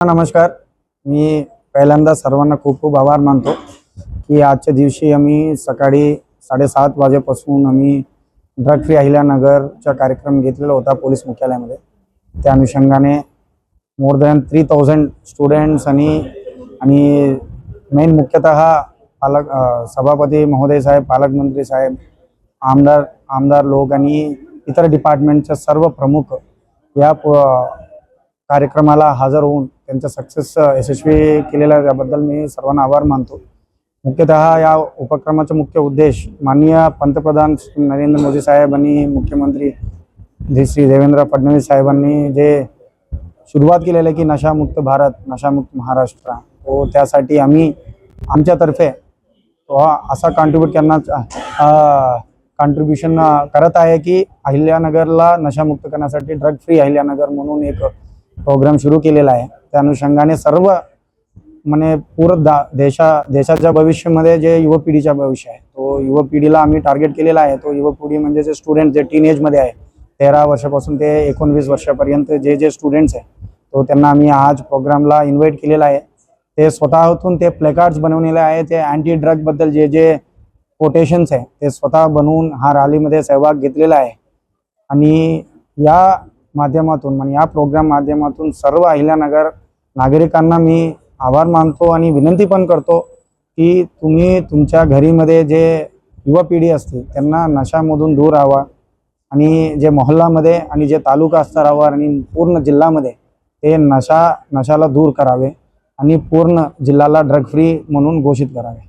नमस्कार. मी पहिल्यांदा सर्वांना खूप खूप आभार मानतो की आजच्या दिवशी आम्ही सकाळी 7:30 वाजेपासून आम्ही ड्रग फ्री अहिल्यानगरचा कार्यक्रम घेतलेला होता पोलीस मुख्यालयामध्ये. त्या अनुषंगाने मोर दॅन 3000 स्टुडंट्स आणि मेन मुख्यतः सभापती महोदय साहेब, पालकमंत्री साहेब, आमदार लोक आणि इतर डिपार्टमेंटचे सर्व प्रमुख या कार्यक्रमाला हजर होऊन त्यांचा सक्सेस यशस्वी केलेला त्याबद्दल मी सर्वांना आभार मानतो. मुख्यतः या उपक्रमाचा मुख्य उद्देश माननीय पंतप्रधान नरेंद्र मोदी साहेब आणि मुख्यमंत्री श्री देवेंद्र फडणवीस साहेबांनी जे सुरुवात केलेलं आहे की नशामुक्त भारत, नशामुक्त महाराष्ट्र, तो त्यासाठी आम्ही आमच्यातर्फे असा कॉन्ट्रीब्युशन करत आहे की अहिल्यानगरला नशामुक्त करण्यासाठी ड्रग फ्री अहिल्यानगर म्हणून एक प्रोग्राम सुरू केलेला आहे. त्या अनुषंगाने सर्व म्हणजे पूर्ण देशाच्या भविष्यामध्ये जे युवा पिढीचा भविष्य आहे तो युवा पिढीला आम्ही टार्गेट केलेला आहे. तो युवा पिढी म्हणजे जे स्टुडंट जे टीनेजमध्ये आहे 13 वर्षापासून ते 19 वर्षापर्यंत जे स्टुडंट्स आहे तो त्यांना आम्ही आज प्रोग्रामला इन्व्हाइट केलेला आहे. ते स्वतःतून ते प्लेकार्ड्स बनवलेले आहे. ते अँटी ड्रगबद्दल जे कोटेशन्स आहे ते स्वतः बनवून हा रॅलीमध्ये सहभाग घेतलेला आहे. आणि या माध्यमातून म्हणजे या प्रोग्राम माध्यमातून सर्व अहिल्यानगर नागरिकांना मी आभार मानतो आणि विनंती पण करतो की तुम्ही तुमच्या घरीमध्ये जे युवा पिढी असते त्यांना नशामधून दूर राहावा आणि जे मोहल्लामध्ये आणि जे तालुका स्तरावर आणि पूर्ण जिल्ह्यामध्ये ते नशाला दूर करावे आणि पूर्ण जिल्ह्याला ड्रग फ्री म्हणून घोषित करावे.